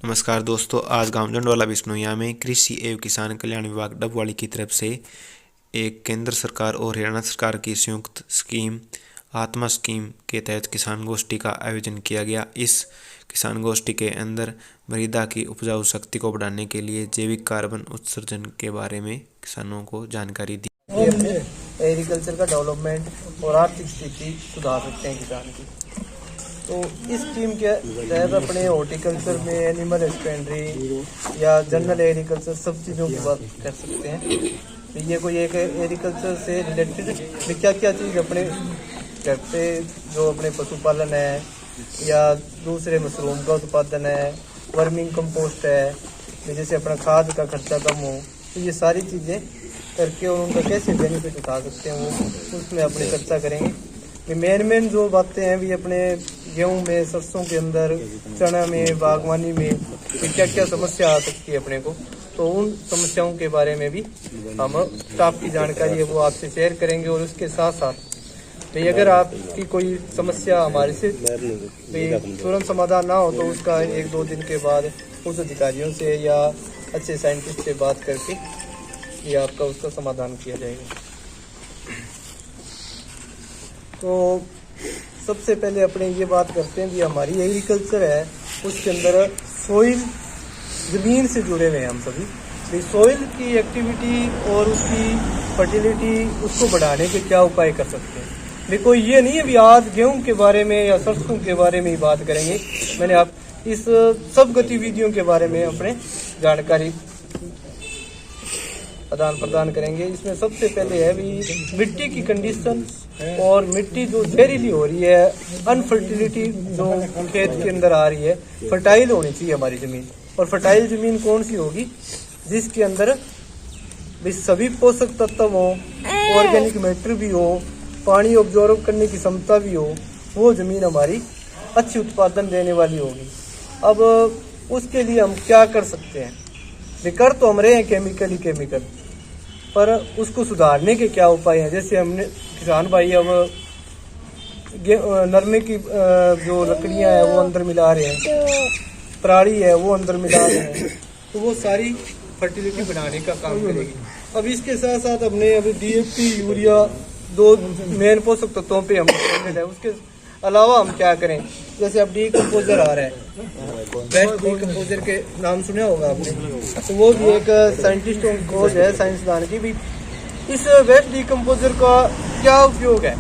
नमस्कार दोस्तों, आज गांव जंडवाला बिश्नोइया में कृषि एवं किसान कल्याण विभाग डबवाली की तरफ से एक केंद्र सरकार और हरियाणा सरकार की संयुक्त स्कीम आत्मा स्कीम के तहत किसान गोष्ठी का आयोजन किया गया। इस किसान गोष्ठी के अंदर मृदा की उपजाऊ शक्ति को बढ़ाने के लिए जैविक कार्बन उत्सर्जन के बारे में किसानों को जानकारी दी। एग्रीकल्चर का डेवलपमेंट और आर्थिक स्थिति सुधार सकते हैं किसान की। तो इस स्कीम के तहत अपने हॉर्टिकल्चर में एनिमल हस्बेंड्री या जनरल एग्रीकल्चर सब चीज़ों की बात कर सकते हैं। ये कोई एक एग्रीकल्चर से रिलेटेड क्या क्या चीज़ अपने करते, जो अपने पशुपालन है या दूसरे मशरूम का उत्पादन है, वर्मिंग कंपोस्ट है, जैसे अपना खाद का खर्चा कम हो, तो ये सारी चीज़ें करके और उनका कैसे बेनिफिट उठा सकते हैं वो उसमें अपने चर्चा करेंगे। मेन जो बातें हैं भी अपने गेहूं में, सरसों के अंदर, चना में, बागवानी में क्या क्या समस्या आ सकती है अपने को, तो उन समस्याओं के बारे में भी हम स्टाफ की जानकारी है वो आपसे शेयर करेंगे। और उसके साथ साथ भाई अगर आपकी कोई समस्या हमारे से तुरंत समाधान ना हो तो उसका 1-2 दिन के बाद उस अधिकारियों से या अच्छे साइंटिस्ट से बात करके ये आपका उसका समाधान किया जाएगा। तो सबसे पहले अपने ये बात करते हैं कि हमारी एग्रीकल्चर है उसके अंदर सोइल, ज़मीन से जुड़े हुए हैं हम सभी। तो सोइल की एक्टिविटी और उसकी फर्टिलिटी उसको बढ़ाने के क्या उपाय कर सकते हैं। देखो ये नहीं है भी आज गेहूं के बारे में या सरसों के बारे में ही बात करेंगे, मैंने आप इस सब गतिविधियों के बारे में अपने जानकारी आदान प्रदान करेंगे। इसमें सबसे पहले है भी मिट्टी की कंडीशन और मिट्टी जो जहरीली हो रही है, अनफर्टिलिटी जो खेत के अंदर आ रही है, फर्टाइल होनी चाहिए हमारी ज़मीन। और फर्टाइल ज़मीन कौन सी होगी, जिसके अंदर भी सभी पोषक तत्व हो, ऑर्गेनिक मैटर भी हो, पानी ऑब्जॉर्व करने की क्षमता भी हो, वो ज़मीन हमारी अच्छी उत्पादन देने वाली होगी। अब उसके लिए हम क्या कर सकते हैं, कर तो हम रहे हैं केमिकल, पर उसको सुधारने के क्या उपाय हैं। जैसे हमने किसान भाई अब नरमे की जो लकड़ियां हैं वो अंदर मिला रहे हैं, पराली है वो अंदर मिला रहे हैं, तो वो सारी फर्टिलिटी बनाने का काम करेगी। अब इसके साथ साथ हमने अभी DAP, यूरिया, 2 मेन पोषक तत्वों पे हम है। उसके अलावा हम क्या करें, जैसे अब डीकम्पोजर आ रहा है, बेस्ट डीकम्पोजर के नाम सुना होगा आपने, तो वो भी एक साइंटिस्टों की खोज है, साइंसदान की भी। इस बेस्ट डीकम्पोजर का क्या उपयोग है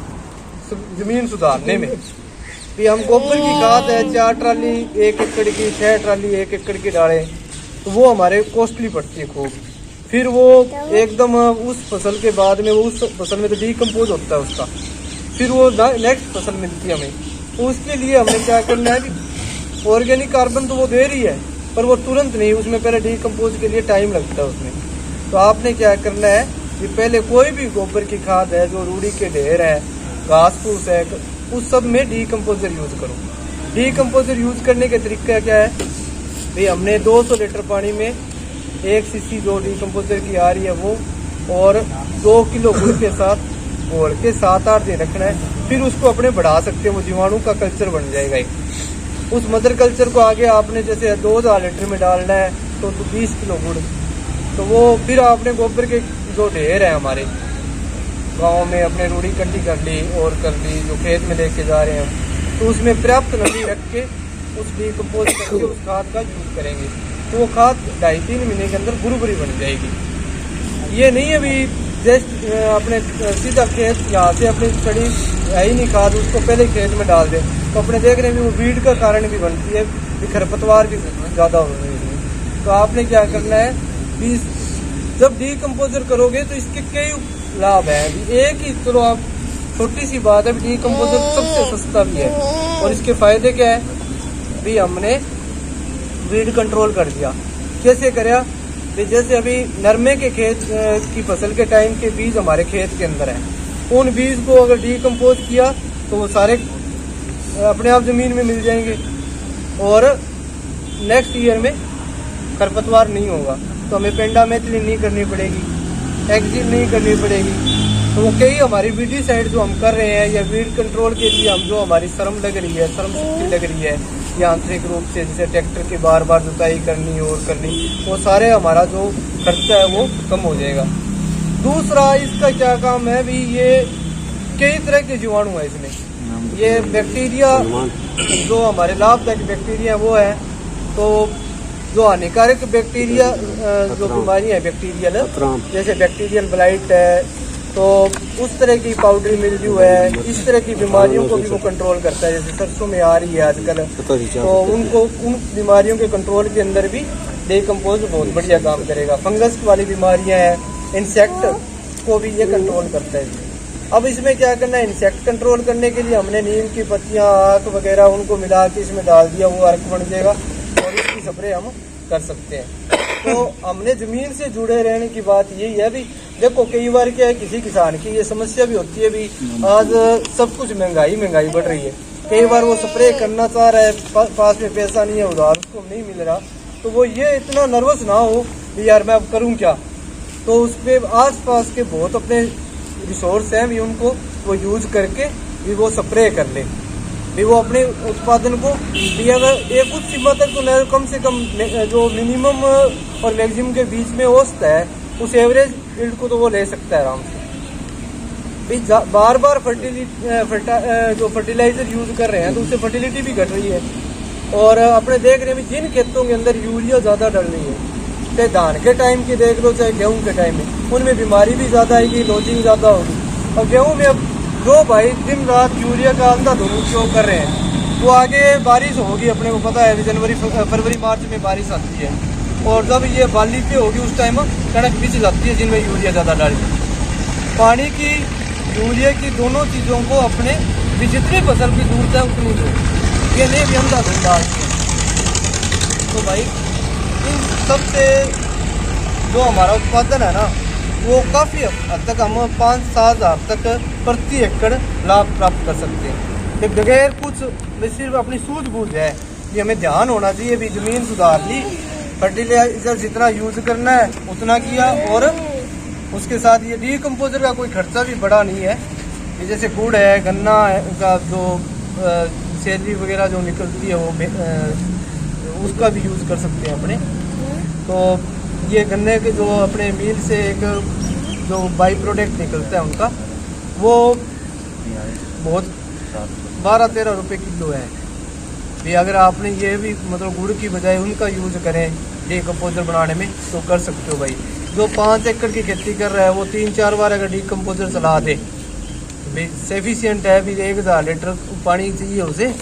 जमीन सुधारने में। भी हम गोबर की खाद है 4 ट्राली 1 एकड़ की, 6 ट्राली 1 एकड़ की डालें तो वो हमारे कॉस्टली पड़ती है खूब। फिर वो एकदम उस फसल के बाद में वो उस फसल में तो डीकम्पोज होता है उसका, फिर वो नेक्स्ट फसल मिलती है हमें। तो उसके लिए हमें क्या करना है कि ऑर्गेनिक कार्बन तो वो दे रही है पर वो तुरंत नहीं, उसमें पहले डीकम्पोज के लिए टाइम लगता है उसमें। तो आपने क्या करना है कि पहले कोई भी गोबर की खाद है, जो रूढ़ी के ढेर है, घास फूस है, उस सब में डीकम्पोजर यूज करो। डीकम्पोजर यूज करने के तरीका क्या है भाई, हमने 200 लीटर पानी में 1 सीसी जो डीकम्पोजर की आ रही है वो और 2 किलो गुड़ के साथ घोल के 7-8 दिन रखना है। फिर उसको अपने बढ़ा सकते हैं, वो जीवाणु का कल्चर बन जाएगा एक। उस मदर कल्चर को आगे आपने जैसे 2000 लीटर में डालना है तो 20 किलो गुड़, तो वो फिर आपने गोबर के जो ढेर है हमारे गाँव में अपने रूढ़ी इकट्ठी कर ली और कर ली जो खेत में लेके जा रहे हैं, तो उसमें पर्याप्त नमी रख के उस डीकम्पोज करके उस खाद का यूज करेंगे, तो वो खाद 2.5-3 महीने के अंदर गुरबरी बन जाएगी। ये नहीं है भी जैसे अपने सीधा खेत यहाँ से अपनी स्टडी है ही नहीं खाद, उसको पहले खेत में डाल दें तो अपने देख रहे हैं वो वीड का कारण भी बनती है, खरपतवार भी ज़्यादा हो रही है। तो आपने क्या करना है कि जब डीकम्पोजर करोगे तो इसके कई लाभ हैं। एक ही चलो आप छोटी सी बात है, डीकम्पोजर सबसे सस्ता भी है और इसके फायदे क्या है भी, हमने वीड कंट्रोल कर दिया। कैसे कराया, जैसे अभी नरमे के खेत की फसल के टाइम के बीज हमारे खेत के अंदर है, उन बीज को अगर डीकम्पोज किया तो वो सारे अपने आप जमीन में मिल जाएंगे और नेक्स्ट ईयर में खरपतवार नहीं होगा, तो हमें पेंडामेथिलिन नहीं करनी पड़ेगी, एक्जिल नहीं करनी पड़ेगी। तो वो कई हमारी वीडिसाइड जो हम कर रहे हैं या वीड कंट्रोल के लिए हम जो हमारी श्रम लग रही है, श्रम शक्ति लग रही है यांत्रिक रूप से, जैसे ट्रैक्टर की बार बार जुताई करनी और करनी, वो सारे हमारा जो खर्चा है वो कम हो जाएगा। दूसरा इसका क्या काम है भी, ये कई तरह के जीवाणु है इसमें। ये बैक्टीरिया जो हमारे लाभदायक बैक्टीरिया वो है, तो जो हानिकारक बैक्टीरिया जो बीमारी है बैक्टीरियल, जैसे बैक्टीरियल ब्लाइट है, तो उस तरह की पाउडरी मिल्ड्यू है, इस तरह की बीमारियों को भी वो कंट्रोल करता है। जैसे सरसों में आ रही है आजकल, तो उनको उन बीमारियों के कंट्रोल के अंदर भी डीकम्पोज बहुत बढ़िया काम करेगा। फंगस वाली बीमारियां हैं, इंसेक्ट को भी ये कंट्रोल करता है। अब इसमें क्या करना है, इंसेक्ट कंट्रोल करने के लिए हमने नीम की पत्तियां, आक वगैरह उनको मिला के इसमें डाल दिया, वो अर्क बन जाएगा और इसकी स्प्रे हम कर सकते हैं। तो हमने जमीन से जुड़े रहने की बात यही है भी। देखो कई बार क्या है, किसी किसान की ये समस्या भी होती है भी, आज सब कुछ महंगाई बढ़ रही है। कई बार वो स्प्रे करना चाह रहा है, पास में पैसा नहीं है, उधार उसको नहीं मिल रहा, तो वो ये इतना नर्वस ना हो भी यार मैं अब करूँ क्या। तो उस पर आस पास के बहुत अपने रिसोर्स हैं भी, उनको वो यूज करके भी वो स्प्रे कर ले भी, वो अपने उत्पादन को भी अगर एक कुछ सीमा तक तो कम से कम जो मिनिमम और मैक्सिमम के बीच में औसत है, उस एवरेज यील्ड को तो वो ले सकता है आराम से। बार बार जो फर्टिलाइजर यूज कर रहे हैं तो उससे फर्टिलिटी भी घट रही है। और अपने देख रहे हैं जिन खेतों के अंदर यूरिया ज्यादा डल रही है, चाहे धान के टाइम की देख लो चाहे गेहूं के टाइम में, उनमें बीमारी भी ज्यादा आएगी, लोजिंग ज्यादा होगी। और गेहूं में अब जो भाई दिन रात यूरिया का अंधाधुंध उपयोग कर रहे हैं, वो आगे बारिश होगी, अपने को पता है जनवरी फरवरी मार्च में बारिश आती है, और जब ये बाली पे होगी उस टाइम कणक बिछ जाती है जिनमें यूरिया ज़्यादा डालती है। पानी की, यूरिया की, दोनों चीज़ों को अपने भी जितनी फसल की जरूरत है उतनी दो, ये नहीं भी अंधाधुंध डालती है। तो भाई इन सबसे जो हमारा उत्पादन है ना, वो काफ़ी हद तक हम 5-7 हज़ार तक प्रति एकड़ लाभ प्राप्त कर सकते हैं बगैर कुछ, सिर्फ अपनी सूझबूझ है। ये हमें ध्यान होना चाहिए भी, जमीन सुधार ली, फर्टिलाइजर जितना यूज करना है उतना किया, और उसके साथ ये डीकम्पोजर का कोई खर्चा भी बड़ा नहीं है। ये जैसे गुड़ है, गन्ना का जो सैलरी वगैरह जो निकलती है वो उसका भी यूज़ कर सकते हैं अपने। तो ये गन्ने के जो अपने मिल से एक जो बाई प्रोडक्ट निकलता है उनका, वो बहुत 12-13 रुपये किलो है भी। अगर आपने ये भी मतलब गुड़ की बजाय उनका यूज़ करें डीकम्पोजर बनाने में तो कर सकते हो भाई। जो 5 एकड़ की खेती कर रहा है वो 3-4 बार अगर डीकम्पोजर चला दे भाई सफिशियंट है भी। 1000 लीटर पानी चाहिए उसे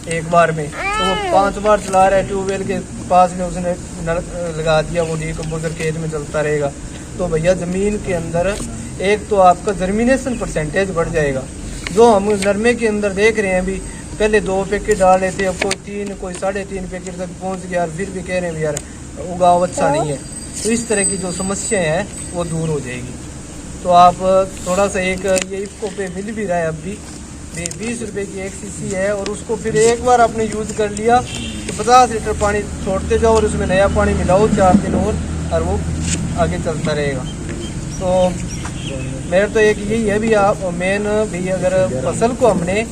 एक बार में, तो वो 5 बार चला रहा है, ट्यूबवेल के पास में उसने नल लगा दिया, वो डीकम्पोजर खेत में चलता रहेगा। तो भैया ज़मीन के अंदर एक तो आपका जर्मिनेशन परसेंटेज बढ़ जाएगा। जो हम नरमे के अंदर देख रहे हैं भी, पहले 2 पैकेट डाल रहे थे, अब कोई 3 कोई 3.5 पैकेट तक पहुंच गया, और फिर भी कह रहे हैं यार उगाव अच्छा नहीं है। तो इस तरह की जो समस्याएं हैं वो दूर हो जाएगी। तो आप थोड़ा सा एक ये इफ्को पे मिल भी रहा है, अब भी 20 रुपये की 1 सीसी है, और उसको फिर एक बार आपने यूज़ कर लिया तो 50 लीटर पानी छोड़ते जाओ और उसमें नया पानी मिलाओ 4 दिन और वो आगे चलता रहेगा। तो मेरा तो एक यही है भी, आप मेन भी अगर फसल को हमने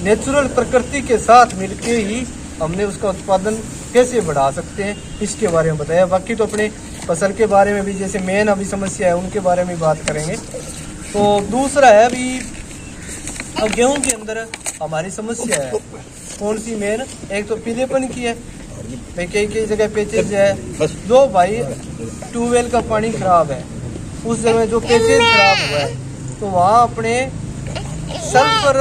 नेचुरल प्रकृति के साथ मिलके ही हमने उसका उत्पादन कैसे बढ़ा सकते हैं इसके बारे में बताया। बाकी तो अपने फसल के बारे में भी जैसे मेन अभी समस्या है उनके बारे में बात करेंगे। तो दूसरा है अभी, अब गेहूं के अंदर हमारी समस्या है कौन सी मेन, एक तो पीलेपन की है भाई, कई जगह पेचेज है। जो भाई ट्यूबवेल का पानी खराब है, उस जगह जो पेचेज खराब हुआ है, तो वहाँ अपने सल्फर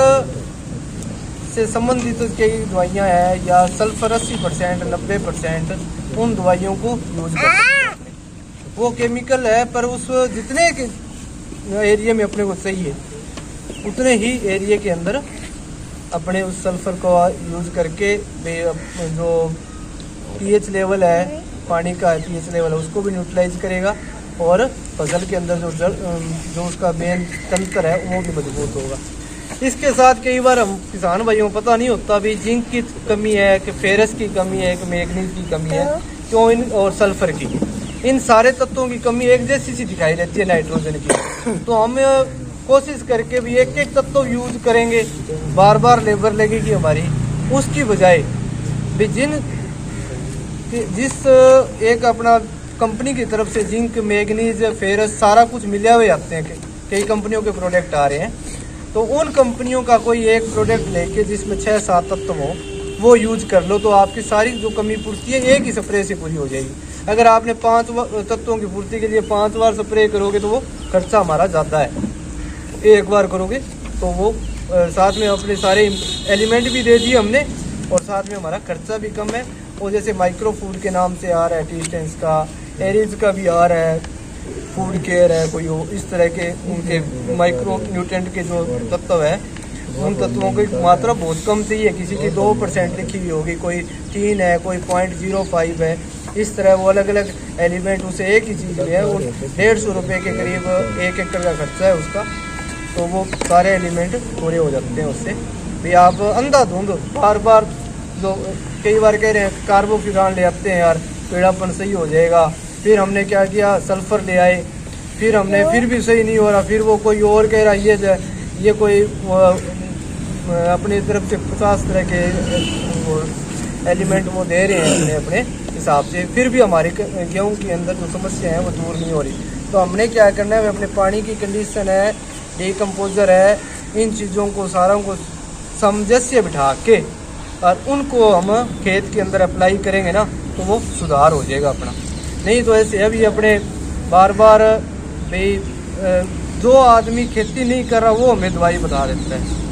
से संबंधित कई दवाइयाँ हैं, या सल्फर 80% 90% उन दवाइयों को यूज कर सकते हैं। वो केमिकल है, पर उस जितने के एरिया में अपने को चाहिए उतने ही एरिया के अंदर अपने उस सल्फर को यूज करके जो पीएच लेवल है, पानी का पीएच लेवल है, उसको भी न्यूट्रलाइज करेगा, और फसल के अंदर जो उसका मेन तंत्र है वो भी मजबूत होगा। इसके साथ कई बार हम किसान भाइयों को पता नहीं होता भी जिंक की कमी है कि फेरस की कमी है कि मैग्नीज की कमी है, क्यों इन और सल्फर की, इन सारे तत्वों की कमी एक जैसी सी दिखाई देती है नाइट्रोजन की। तो हम कोशिश करके भी एक तत्व यूज करेंगे, बार बार लेबर लगेगी हमारी, उसकी बजाय भी जिस एक अपना कंपनी की तरफ से जिंक, मैग्नीज, फेरस सारा कुछ मिले हुए आते हैं, कई कंपनियों के प्रोडक्ट आ रहे हैं, तो उन कंपनियों का कोई एक प्रोडक्ट लेके जिसमें 6-7 तत्व हो वो यूज कर लो, तो आपकी सारी जो कमी पूर्ति है एक ही स्प्रे से पूरी हो जाएगी। अगर आपने 5 तत्वों की पूर्ति के लिए 5 बार स्प्रे करोगे तो वो खर्चा हमारा ज़्यादा है। एक बार करोगे तो वो साथ में अपने सारे एलिमेंट भी दे दिए हमने और साथ में हमारा खर्चा भी कम है। और जैसे माइक्रो फूड के नाम से आ रहा है, टीस्टेंस का, एरिज का भी आ रहा है, फूड केयर है, कोई हो इस तरह के उनके माइक्रो न्यूट्रेंट के जो तत्व है उन तत्वों की मात्रा बहुत कम चाहिए। किसी की 2% लिखी हुई होगी, कोई 3 है, कोई 0.05 है, इस तरह वो अलग अलग एलिमेंट उसे एक ही चीज़ में है। और 150 रुपये के करीब 1 एकड़ का खर्चा है उसका, तो वो सारे एलिमेंट पूरे हो जाते हैं उससे। भी आप अंधाधुंध बार बार जो कई बार कह रहे हैं कार्बोफ्यूरान ले आते हैं यार पेड़ापन सही हो जाएगा, फिर हमने क्या किया सल्फर ले आए, फिर हमने फिर भी सही नहीं हो रहा, फिर वो कोई और कह रहा ये कोई अपनी तरफ से 50 तरह के एलिमेंट वो दे रहे हैं अपने हिसाब से, फिर भी हमारे गेहूं के अंदर जो समस्या है वो दूर नहीं हो रही। तो हमने क्या करना है, अपने पानी की कंडीशन है, डिकम्पोजर है, इन चीज़ों को सारों को सामंजस्य बिठा के और उनको हम खेत के अंदर अप्लाई करेंगे ना तो वो सुधार हो जाएगा अपना। नहीं तो ऐसे अभी अपने बार बार भाई जो आदमी खेती नहीं कर रहा वो हमें दवाई बता देता है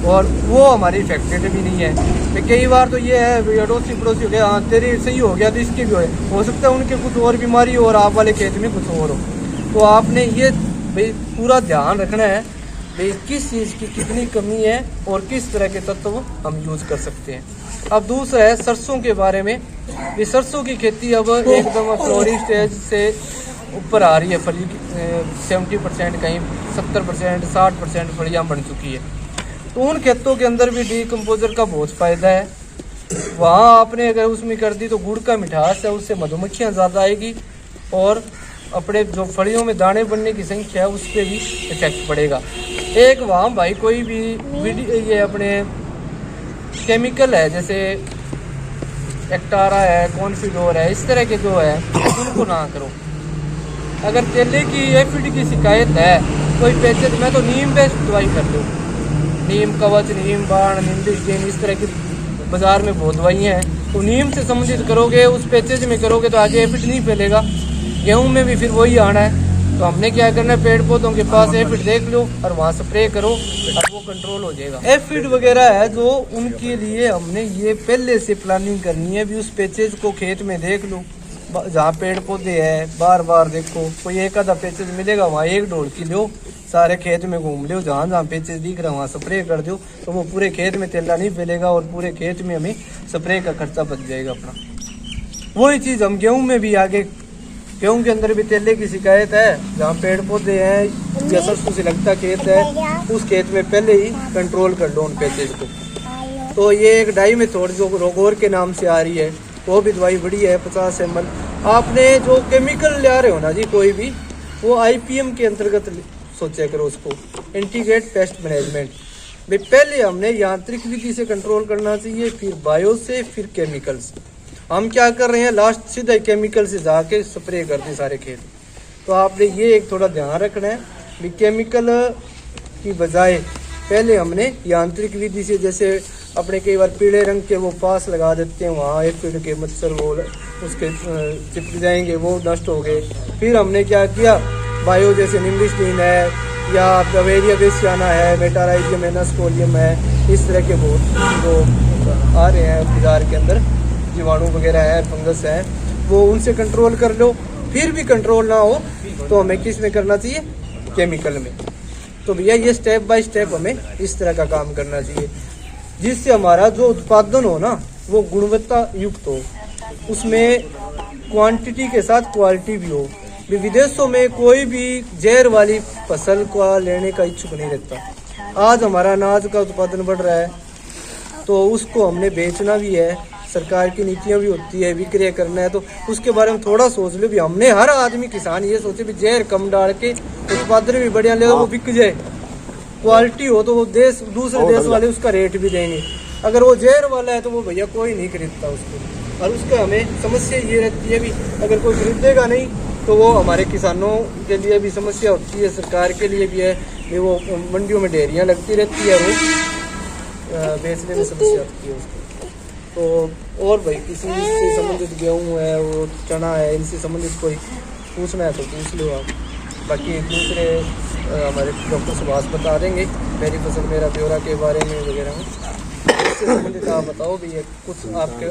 और वो हमारी इफेक्टेड भी नहीं है। तो कई बार तो ये है अड़ोसी पड़ोसी हो गया, हाँ तेरी सही हो गया तो इसकी भी हो सकता है उनके कुछ और बीमारी हो और आप वाले खेत में कुछ और हो। तो आपने ये भाई पूरा ध्यान रखना है भाई किस चीज़ की कितनी कमी है और किस तरह के तत्व हम यूज कर सकते हैं। अब दूसरा है सरसों के बारे में। ये सरसों की खेती अब एकदम फ्लोरी स्टेज से ऊपर आ रही है, फली 70% कहीं 70% 60% फलियाँ बन चुकी है। तो उन खेतों के अंदर भी डीकम्पोजर का बहुत फ़ायदा है। वहाँ आपने अगर उसमें कर दी तो गुड़ का मिठास है, उससे मधुमक्खियाँ ज़्यादा आएगी और अपने जो फलियों में दाने बनने की संख्या है उस पर भी इफेक्ट पड़ेगा। एक वहाँ भाई कोई भी ये अपने केमिकल है जैसे एक्टारा है, कॉन्फिडोर है, इस तरह के जो है उनको ना करो। अगर तेले की एफिड की शिकायत है कोई पेचेज में तो नीम बेस्ड दवाई कर दो, नीम कवच, नीम बाण, नीम इस तरह की बाजार में बहुत दवाइयाँ हैं, तो नीम से संबंधित करोगे, उस पेचेज में करोगे तो आगे एफिड नहीं फैलेगा। गेहूं में भी फिर वही आना है। तो हमने क्या करना है, पेड़ पौधों के पास एफिड देख लो और वहाँ स्प्रे करो और वो कंट्रोल हो जाएगा। एफिड वगैरह है जो उनके लिए हमने ये पहले से प्लानिंग करनी है। भी उस पेचेज को खेत में देख लो, जहाँ पेड़ पौधे है बार बार देखो, कोई एक आधा पेचेज मिलेगा वहाँ एक ढोल की लो, सारे खेत में घूम लो, जहाँ जहाँ पेचेज दिख रहा है वहाँ स्प्रे कर दो, तो वो पूरे खेत में तेला नहीं फैलेगा और पूरे खेत में हमें स्प्रे का खर्चा बच जाएगा अपना। वही चीज़ हम गेहूँ में भी आगे, गेहूं के अंदर भी तेले की शिकायत है, जहाँ पेड़ पौधे हैं या सरसों से लगता खेत है उस खेत में पहले ही कंट्रोल कर लो उन पेचेज को। तो ये एक डाई मेथड जो रोगोर के नाम से आ रही है वो भी दवाई बड़ी है 50 ml। आपने जो केमिकल ले रहे हो ना जी कोई भी, वो IPM के अंतर्गत सोचा करो उसको, इंटीग्रेट पेस्ट मैनेजमेंट। भाई पहले हमने यांत्रिक विधि से कंट्रोल करना चाहिए, फिर बायो से, फिर केमिकल्स। हम क्या कर रहे हैं लास्ट सीधा केमिकल से जाके स्प्रे करते सारे खेत। तो आपने ये एक थोड़ा ध्यान रखना है भी केमिकल की बजाय पहले हमने यांत्रिक विधि से, जैसे अपने कई बार पीले रंग के वो पास लगा देते हैं, वहाँ एफिड के मच्छर वो उसके चिपक जाएंगे, वो नष्ट हो गए। फिर हमने क्या किया, बायो जैसे निम्बिस्टीन है या बवेरिया बेसियाना है, मेटाराइजियम एनास्कोलियम है, इस तरह के बहुत जो आ रहे हैं बाजार के अंदर जीवाणु वगैरह है, फंगस है, वो उनसे कंट्रोल कर लो। फिर भी कंट्रोल ना हो तो हमें किस में करना चाहिए, केमिकल में। तो भैया ये स्टेप बाय स्टेप हमें इस तरह का काम करना चाहिए जिससे हमारा जो उत्पादन हो ना वो गुणवत्ता युक्त हो, उसमें क्वांटिटी के साथ क्वालिटी भी हो। विदेशों में कोई भी जहर वाली फसल को लेने का इच्छुक नहीं रहता। आज हमारा अनाज का उत्पादन बढ़ रहा है तो उसको हमने बेचना भी है, सरकार की नीतियाँ भी होती है, विक्रय करना है, तो उसके बारे में थोड़ा सोच लो भी। हमने हर आदमी किसान ये सोचे भी जहर कम डाल के उत्पादन भी बढ़िया ले, वो बिक जाए, क्वालिटी हो तो वो देश दूसरे देश वाले उसका रेट भी देंगे। अगर वो जहर वाला है तो वो भैया कोई नहीं खरीदता उसको। और उसका हमें समस्या ये रहती है भी, अगर कोई खरीदेगा नहीं तो वो हमारे किसानों के लिए भी समस्या होती है, सरकार के लिए भी है भी। वो मंडियों में ढेरियाँ लगती रहती है, वो बेचने में समस्या होती है उसको। तो और भाई किसी से संबंधित गेहूँ है, वो चना है, इनसे संबंधित कोई पूछना है तो पूछ लो आप। बाकी दूसरे हमारे डॉक्टर सुभाष बता देंगे मेरी फसल मेरा ब्यौरा के बारे में वगैरह में। इससे संबंधित आप बताओ भी, कुछ आपके